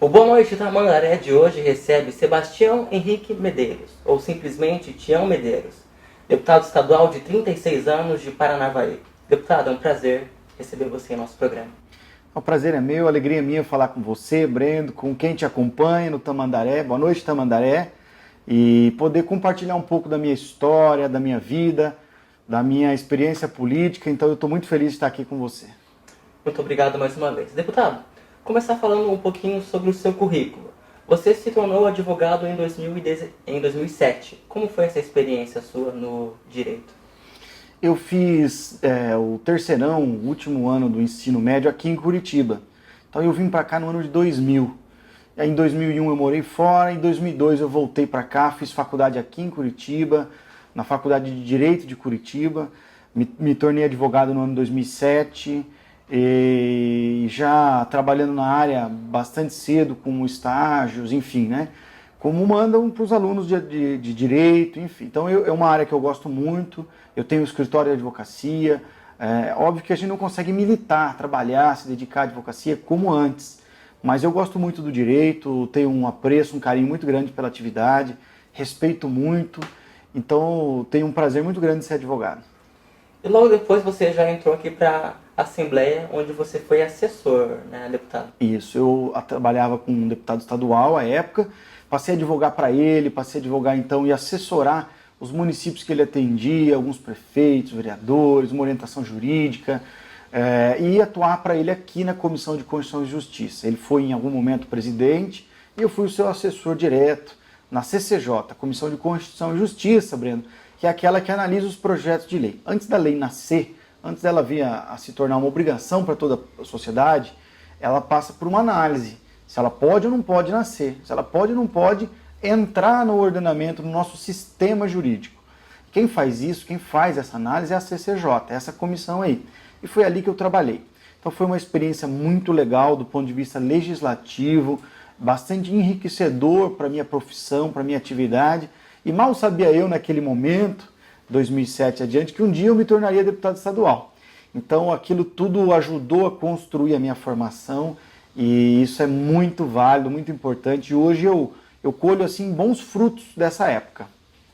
O Boa Noite Tamandaré de hoje recebe Sebastião Henrique Medeiros, ou simplesmente Tião Medeiros, deputado estadual de 36 anos de Paranavaí. Deputado, é um prazer receber você em nosso programa. O prazer é meu, a alegria é minha falar com você, Brendo, com quem te acompanha no Tamandaré. Boa noite, Tamandaré. E poder compartilhar um pouco da minha história, da minha vida, da minha experiência política. Então eu estou muito feliz de estar aqui com você. Muito obrigado mais uma vez. Deputado, começar falando um pouquinho sobre o seu currículo. Você se tornou advogado em 2007. Como foi essa experiência sua no direito? Eu fiz o terceirão, o último ano do ensino médio aqui em Curitiba. Então eu vim para cá no ano de 2000. Aí, em 2001 eu morei fora, em 2002 eu voltei para cá, fiz faculdade aqui em Curitiba, na Faculdade de Direito de Curitiba. Me tornei advogado no ano de 2007. E já trabalhando na área bastante cedo, com estágios, enfim, né? Como mandam para os alunos de direito, enfim. Então é uma área que eu gosto muito, eu tenho um escritório de advocacia, óbvio que a gente não consegue militar, trabalhar, se dedicar à advocacia como antes, mas eu gosto muito do direito, tenho um apreço, um carinho muito grande pela atividade, respeito muito, então tenho um prazer muito grande de ser advogado. E logo depois você já entrou aqui para a Assembleia, onde você foi assessor, né, deputado? Isso, eu trabalhava com um deputado estadual à época, passei a advogar para ele, passei a advogar então e assessorar os municípios que ele atendia, alguns prefeitos, vereadores, uma orientação jurídica, e atuar para ele aqui na Comissão de Constituição e Justiça. Ele foi em algum momento presidente e eu fui o seu assessor direto na CCJ, Comissão de Constituição e Justiça, Breno, que é aquela que analisa os projetos de lei. Antes da lei nascer, antes dela vir a se tornar uma obrigação para toda a sociedade, ela passa por uma análise. Se ela pode ou não pode nascer, se ela pode ou não pode entrar no ordenamento, no nosso sistema jurídico. Quem faz isso, quem faz essa análise é a CCJ, essa comissão aí. E foi ali que eu trabalhei. Então foi uma experiência muito legal do ponto de vista legislativo, bastante enriquecedor para a minha profissão, para a minha atividade. E mal sabia eu naquele momento, 2007 adiante, que um dia eu me tornaria deputado estadual. Então aquilo tudo ajudou a construir a minha formação e isso é muito válido, muito importante. E hoje eu colho assim bons frutos dessa época.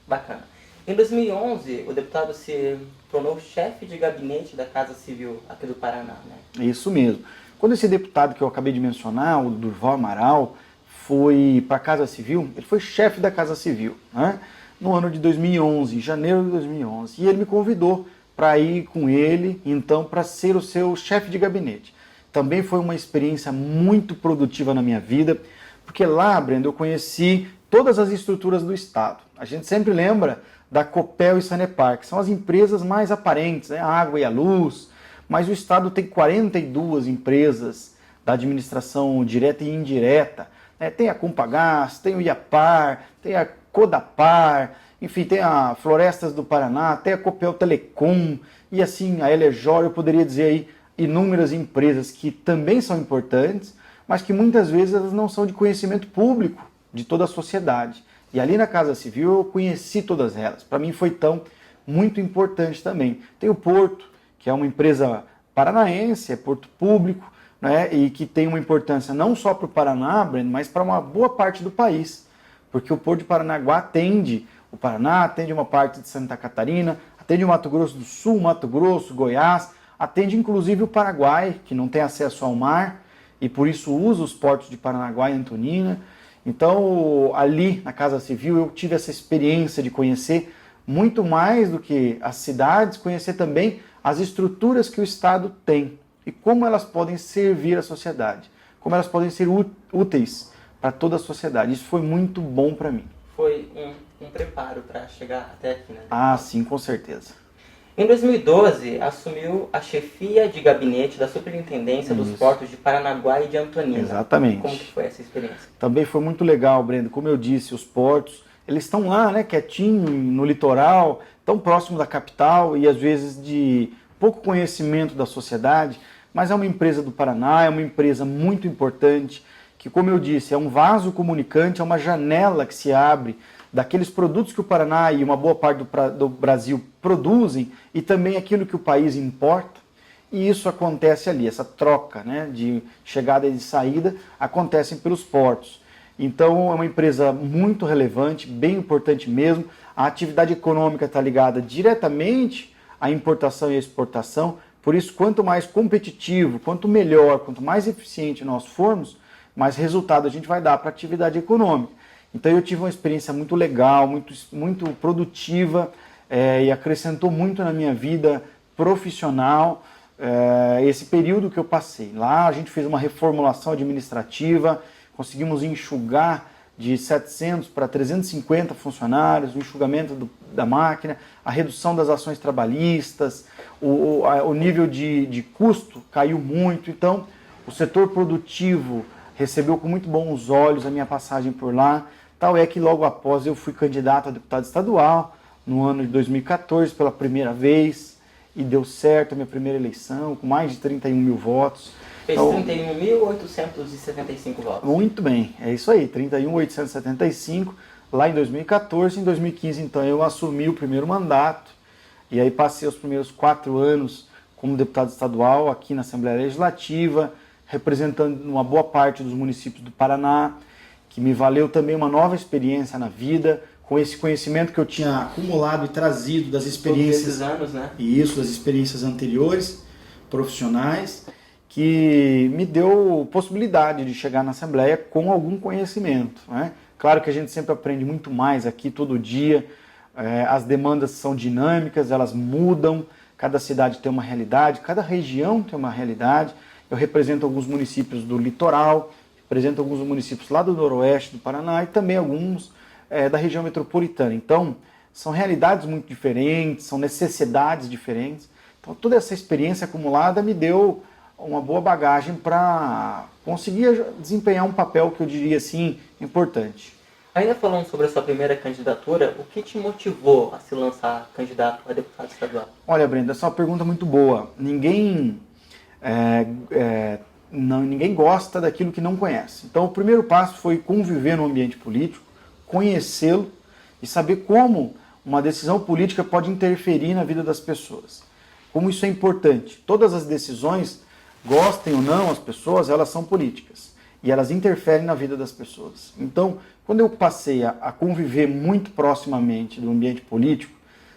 Bacana. Em 2011, o deputado se tornou chefe de gabinete da Casa Civil aqui do Paraná, né? Isso mesmo. Quando esse deputado que eu acabei de mencionar, o Durval Amaral, foi para a Casa Civil, ele foi chefe da Casa Civil, né? No ano de 2011, em janeiro de 2011, e ele me convidou para ir com ele, então, para ser o seu chefe de gabinete. Também foi uma experiência muito produtiva na minha vida, porque lá, Brendo, eu conheci todas as estruturas do Estado. A gente sempre lembra da Copel e Sanepar, que são as empresas mais aparentes, né? A água e a luz, mas o Estado tem 42 empresas da administração direta e indireta, né? Tem a Compagás, tem o Iapar, tem a Codapar, enfim, tem a Florestas do Paraná, tem a Copel Telecom, e assim, a Elejor, eu poderia dizer aí inúmeras empresas que também são importantes, mas que muitas vezes elas não são de conhecimento público de toda a sociedade. E ali na Casa Civil eu conheci todas elas. Para mim foi tão muito importante também. Tem o Porto, que é uma empresa paranaense, é porto público, né, e que tem uma importância não só para o Paraná, Breno, mas para uma boa parte do país. Porque o Porto de Paranaguá atende o Paraná, atende uma parte de Santa Catarina, atende o Mato Grosso do Sul, Mato Grosso, Goiás, atende inclusive o Paraguai, que não tem acesso ao mar, e por isso usa os portos de Paranaguá e Antonina. Então, ali na Casa Civil, eu tive essa experiência de conhecer muito mais do que as cidades, conhecer também as estruturas que o Estado tem e como elas podem servir à sociedade, como elas podem ser úteis para toda a sociedade. Isso foi muito bom para mim. Foi um preparo para chegar até aqui, né? Ah, sim, com certeza. Em 2012, assumiu a chefia de gabinete da Superintendência dos Portos de Paranaguá e de Antonina. Exatamente. Como que foi essa experiência? Também foi muito legal, Brendo. Como eu disse, os portos, eles estão lá, né, quietinho, no litoral, tão próximo da capital e às vezes de pouco conhecimento da sociedade, mas é uma empresa do Paraná, é uma empresa muito importante, que, como eu disse, é um vaso comunicante, é uma janela que se abre daqueles produtos que o Paraná e uma boa parte do Brasil produzem e também aquilo que o país importa. e isso acontece ali, essa troca, né, de chegada e de saída acontecem pelos portos. Então é uma empresa muito relevante, bem importante mesmo. A atividade econômica está ligada diretamente à importação e à exportação, por isso quanto mais competitivo, quanto melhor, quanto mais eficiente nós formos, mais resultado a gente vai dar para a atividade econômica. Então eu tive uma experiência muito legal, muito produtiva, e acrescentou muito na minha vida profissional esse período que eu passei. Lá a gente fez uma reformulação administrativa, conseguimos enxugar de 700 para 350 funcionários, o enxugamento da máquina, a redução das ações trabalhistas, o nível de custo caiu muito. Então o setor produtivo recebeu com muito bons olhos a minha passagem por lá. Tal é que logo após eu fui candidato a deputado estadual, no ano de 2014, pela primeira vez, e deu certo a minha primeira eleição, com mais de 31 mil votos. Fez então, 31.875 votos. Muito bem, é isso aí, 31.875, lá em 2014. Em 2015, então, eu assumi o primeiro mandato, e aí passei os primeiros 4 anos como deputado estadual aqui na Assembleia Legislativa, representando uma boa parte dos municípios do Paraná, que me valeu também uma nova experiência na vida, com esse conhecimento que eu tinha acumulado e trazido das experiências, todos esses anos, né? E isso, das experiências anteriores, profissionais, que me deu possibilidade de chegar na Assembleia com algum conhecimento, né? Claro que a gente sempre aprende muito mais aqui todo dia, as demandas são dinâmicas, elas mudam, cada cidade tem uma realidade, cada região tem uma realidade. Eu represento alguns municípios do litoral, represento alguns municípios lá do noroeste do Paraná e também alguns da região metropolitana. Então, são realidades muito diferentes, são necessidades diferentes. Então, toda essa experiência acumulada me deu uma boa bagagem para conseguir desempenhar um papel que eu diria assim, importante. Ainda falando sobre a sua primeira candidatura, o que te motivou a se lançar candidato a deputado estadual? Olha, Brenda, essa é uma pergunta muito boa. Ninguém gosta daquilo que não conhece. Então, o primeiro passo foi conviver no ambiente político, conhecê-lo e saber como uma decisão política pode interferir na vida das pessoas. Como isso é importante. Todas as decisões, gostem ou não as pessoas, elas são políticas e elas interferem na vida das pessoas. Então, quando eu passei a conviver muito proximamente do ambiente político,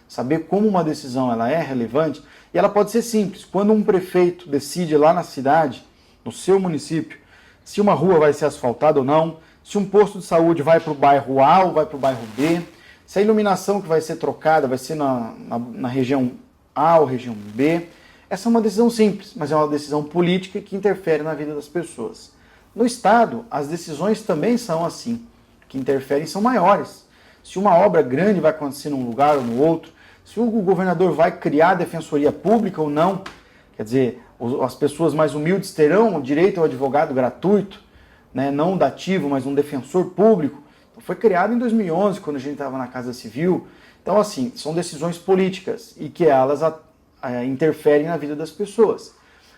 saber como uma decisão ela é relevante, e ela pode ser simples. Quando um prefeito decide lá na cidade, no seu município, se uma rua vai ser asfaltada ou não, se um posto de saúde vai para o bairro A ou vai para o bairro B, se a iluminação que vai ser trocada vai ser na região A ou região B. Essa é uma decisão simples, mas é uma decisão política que interfere na vida das pessoas. No Estado, as decisões também são assim, que interferem, são maiores. Se uma obra grande vai acontecer num lugar ou no outro, se o governador vai criar a defensoria pública ou não, quer dizer, as pessoas mais humildes terão direito ao advogado gratuito, né, não dativo, mas um defensor público. Foi criado em 2011, quando a gente estava na Casa Civil. Então, assim, são decisões políticas e que elas interferem na vida das pessoas.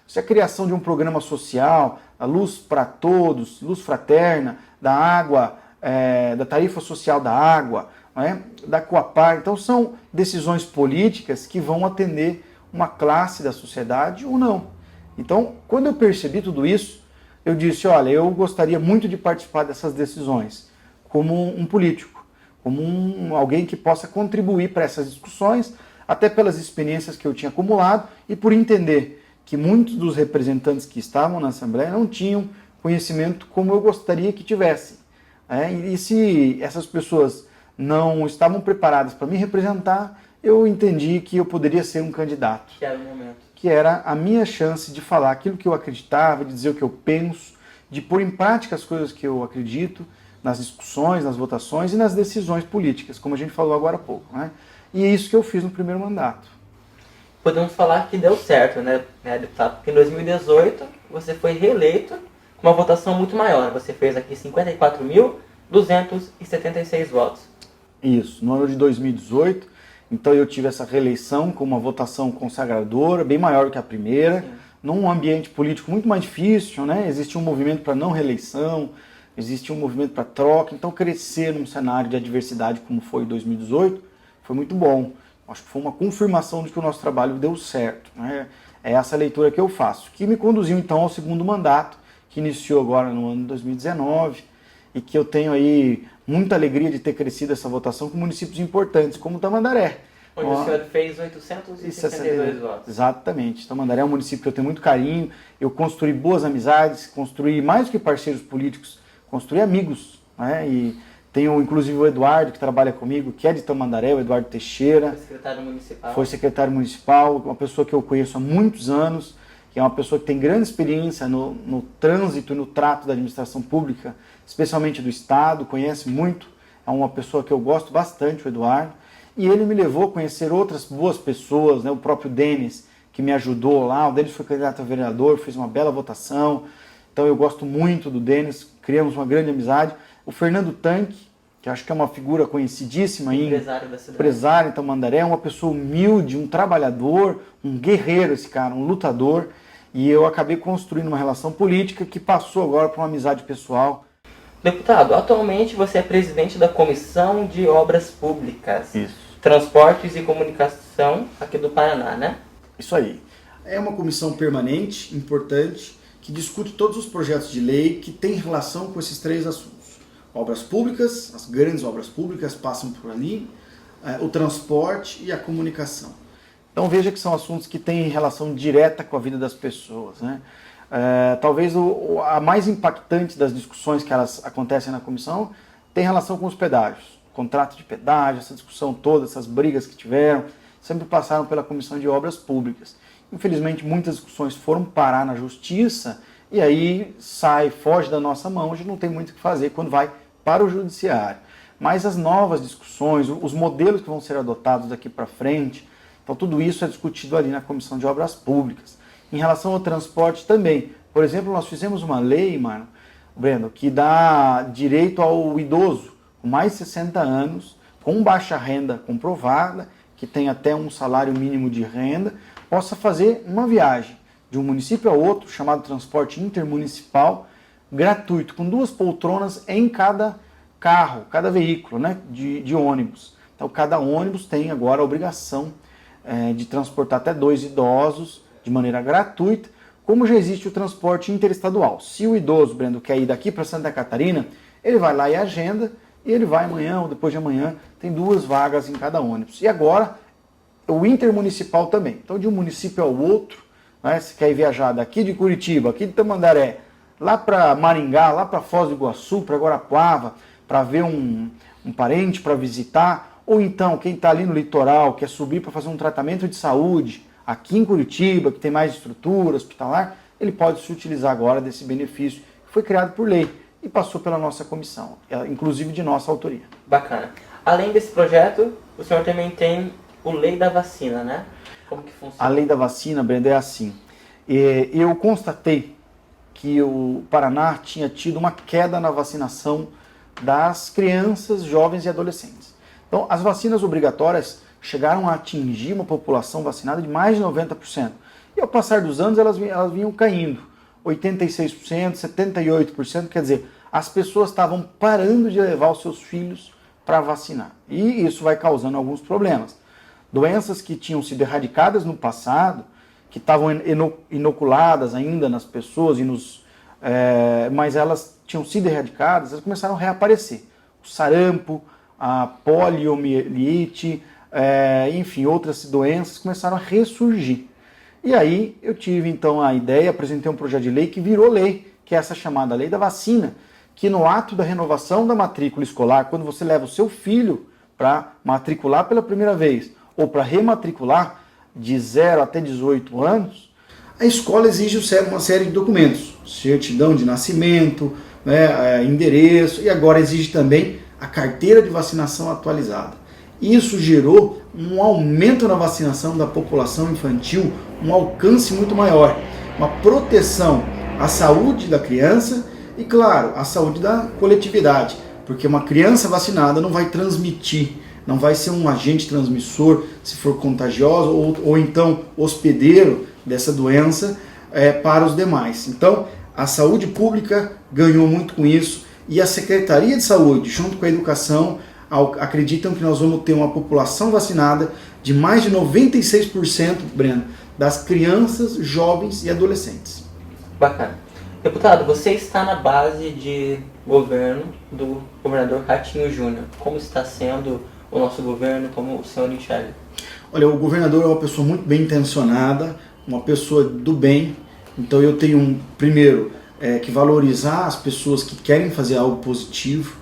Se a criação de um programa social, a luz para todos, luz fraterna, da água, da tarifa social da água, né, da Coapar, então são decisões políticas que vão atender uma classe da sociedade ou não. Então, quando eu percebi tudo isso, eu disse, olha, eu gostaria muito de participar dessas decisões como um político, como alguém que possa contribuir para essas discussões, até pelas experiências que eu tinha acumulado e por entender que muitos dos representantes que estavam na Assembleia não tinham conhecimento como eu gostaria que tivessem. E se essas pessoas não estavam preparadas para me representar, eu entendi que eu poderia ser um candidato. Que era o momento. Que era a minha chance de falar aquilo que eu acreditava, de dizer o que eu penso, de pôr em prática as coisas que eu acredito, nas discussões, nas votações e nas decisões políticas, como a gente falou agora há pouco, né? E é isso que eu fiz no primeiro mandato. Podemos falar que deu certo, né, deputado? Porque em 2018 você foi reeleito com uma votação muito maior. Você fez aqui 54.276 votos. Isso, no ano de 2018, então eu tive essa reeleição com uma votação consagradora, bem maior do que a primeira, sim, num ambiente político muito mais difícil, né? Existia um movimento para não reeleição, existia um movimento para troca, então crescer num cenário de adversidade como foi em 2018 foi muito bom. Acho que foi uma confirmação de que o nosso trabalho deu certo, né? É essa leitura que eu faço, que me conduziu então ao segundo mandato, que iniciou agora no ano de 2019, e que eu tenho aí muita alegria de ter crescido essa votação com municípios importantes, como Tamandaré. Onde o senhor fez 862 votos. Exatamente. Tamandaré é um município que eu tenho muito carinho, eu construí boas amizades, construí mais do que parceiros políticos, construí amigos, né? E tenho inclusive o Eduardo, que trabalha comigo, que é de Tamandaré, o Eduardo Teixeira. Foi secretário municipal. Foi secretário municipal, uma pessoa que eu conheço há muitos anos, que é uma pessoa que tem grande experiência no trânsito e no trato da administração pública, especialmente do Estado, conhece muito, é uma pessoa que eu gosto bastante, o Eduardo, e ele me levou a conhecer outras boas pessoas, né? O próprio Denis, que me ajudou lá, o Denis foi candidato a vereador, fez uma bela votação, então eu gosto muito do Denis, criamos uma grande amizade. O Fernando Tanque, que acho que é uma figura conhecidíssima aí, empresário da cidade. Empresário em Tamandaré, uma pessoa humilde, um trabalhador, um guerreiro esse cara, um lutador, e eu acabei construindo uma relação política que passou agora para uma amizade pessoal. Deputado, atualmente você é presidente da Comissão de Obras Públicas, Isso. Transportes e Comunicação aqui do Paraná, né? Isso aí. É uma comissão permanente, importante, que discute todos os projetos de lei que têm relação com esses três assuntos. Obras públicas, as grandes obras públicas passam por ali, o transporte e a comunicação. Então veja que são assuntos que têm relação direta com a vida das pessoas, né? Talvez a mais impactante das discussões que elas acontecem na comissão tem relação com os pedágios. Contrato de pedágio, essa discussão toda, essas brigas que tiveram, sempre passaram pela Comissão de Obras Públicas. Infelizmente, muitas discussões foram parar na Justiça e aí foge da nossa mão, a gente não tem muito o que fazer quando vai para o Judiciário. Mas as novas discussões, os modelos que vão ser adotados daqui para frente, então tudo isso é discutido ali na Comissão de Obras Públicas. Em relação ao transporte também, por exemplo, nós fizemos uma lei, mano, Breno, que dá direito ao idoso com mais de 60 anos, com baixa renda comprovada, que tem até um salário mínimo de renda, possa fazer uma viagem de um município a outro, chamado transporte intermunicipal, gratuito, com 2 poltronas em cada carro, cada veículo, né, de ônibus. Então, cada ônibus tem agora a obrigação de transportar até 2 idosos de maneira gratuita, como já existe o transporte interestadual. Se o idoso, Brendo, quer ir daqui para Santa Catarina, ele vai lá e agenda, e ele vai amanhã ou depois de amanhã, tem 2 vagas em cada ônibus. E agora, o intermunicipal também. Então, de um município ao outro, né, se quer viajar daqui de Curitiba, aqui de Tamandaré, lá para Maringá, lá para Foz do Iguaçu, para Guarapuava, para ver um parente, para visitar, ou então quem está ali no litoral, quer subir para fazer um tratamento de saúde, aqui em Curitiba, que tem mais estrutura hospitalar, ele pode se utilizar agora desse benefício que foi criado por lei e passou pela nossa comissão, inclusive de nossa autoria. Bacana. Além desse projeto, o senhor também tem o Lei da Vacina, né? Como que funciona? A Lei da Vacina, Brenda, é assim. Eu constatei que o Paraná tinha tido uma queda na vacinação das crianças, jovens e adolescentes. Então, as vacinas obrigatórias chegaram a atingir uma população vacinada de mais de 90%. E ao passar dos anos, elas vinham caindo. 86%, 78%, quer dizer, as pessoas estavam parando de levar os seus filhos para vacinar. E isso vai causando alguns problemas. Doenças que tinham sido erradicadas no passado, que estavam inoculadas ainda nas pessoas, mas elas tinham sido erradicadas, elas começaram a reaparecer. O sarampo, a poliomielite, enfim, outras doenças começaram a ressurgir. E aí eu tive então a ideia, apresentei um projeto de lei que virou lei, que é essa chamada Lei da Vacina, que no ato da renovação da matrícula escolar, quando você leva o seu filho para matricular pela primeira vez, ou para rematricular de 0 até 18 anos, a escola exige uma série de documentos, certidão de nascimento, né, endereço, e agora exige também a carteira de vacinação atualizada. Isso gerou um aumento na vacinação da população infantil, um alcance muito maior, uma proteção à saúde da criança e, claro, à saúde da coletividade, porque uma criança vacinada não vai transmitir, não vai ser um agente transmissor se for contagioso ou então hospedeiro dessa doença para os demais. Então, a saúde pública ganhou muito com isso e a Secretaria de Saúde, junto com a Educação, acreditam que nós vamos ter uma população vacinada de mais de 96%, Breno, das crianças, jovens e adolescentes. Bacana. Deputado, você está na base de governo do governador Ratinho Júnior. Como está sendo o nosso governo, como o senhor enxerga? Olha, o governador é uma pessoa muito bem intencionada, uma pessoa do bem. Então eu tenho, primeiro, que valorizar as pessoas que querem fazer algo positivo,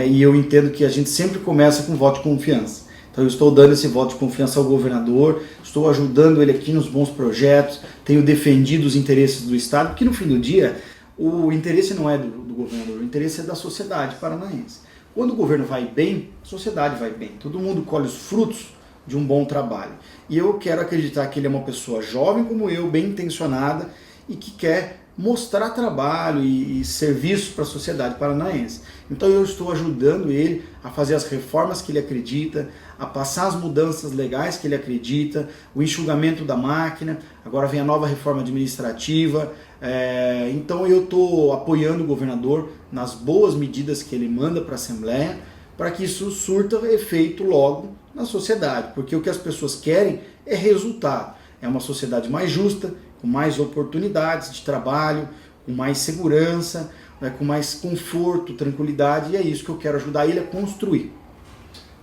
e eu entendo que a gente sempre começa com voto de confiança. Então eu estou dando esse voto de confiança ao governador, estou ajudando ele aqui nos bons projetos, tenho defendido os interesses do Estado, porque no fim do dia o interesse não é do governador, o interesse é da sociedade paranaense. Quando o governo vai bem, a sociedade vai bem, todo mundo colhe os frutos de um bom trabalho. E eu quero acreditar que ele é uma pessoa jovem como eu, bem intencionada e que quer mostrar trabalho e serviço para a sociedade paranaense. Então eu estou ajudando ele a fazer as reformas que ele acredita, a passar as mudanças legais que ele acredita, o enxugamento da máquina, agora vem a nova reforma administrativa. Então eu estou apoiando o governador nas boas medidas que ele manda para a Assembleia, para que isso surta efeito logo na sociedade, porque o que as pessoas querem é resultado. É uma sociedade mais justa, com mais oportunidades de trabalho, com mais segurança, com mais conforto, tranquilidade, e é isso que eu quero ajudar ele a construir.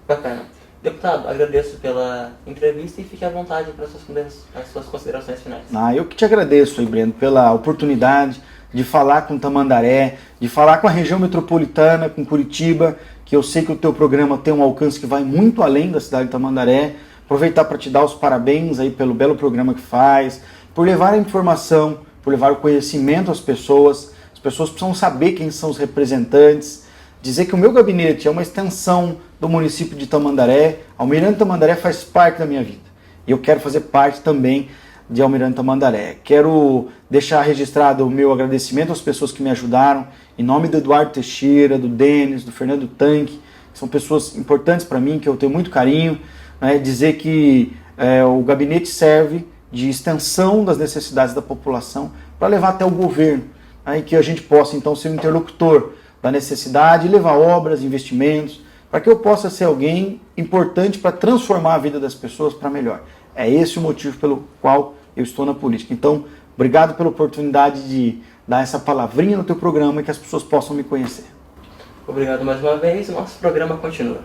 Bacana. Deputado, agradeço pela entrevista e fique à vontade para as suas considerações finais. Eu que te agradeço, aí, Breno, pela oportunidade de falar com Tamandaré, de falar com a região metropolitana, com Curitiba, que eu sei que o teu programa tem um alcance que vai muito além da cidade de Tamandaré. Aproveitar para te dar os parabéns aí pelo belo programa que faz, por levar a informação, por levar o conhecimento às pessoas. As pessoas precisam saber quem são os representantes, dizer que o meu gabinete é uma extensão do município de Tamandaré. Almirante Tamandaré faz parte da minha vida e eu quero fazer parte também de Almirante Tamandaré. Quero deixar registrado o meu agradecimento às pessoas que me ajudaram, em nome do Eduardo Teixeira, do Denis, do Fernando Tanque, que são pessoas importantes para mim, que eu tenho muito carinho. Dizer que o gabinete serve de extensão das necessidades da população para levar até o governo, e que a gente possa então ser um interlocutor da necessidade e levar obras, investimentos, para que eu possa ser alguém importante para transformar a vida das pessoas para melhor. É esse o motivo pelo qual eu estou na política. Então, obrigado pela oportunidade de dar essa palavrinha no teu programa e que as pessoas possam me conhecer. Obrigado mais uma vez, o nosso programa continua.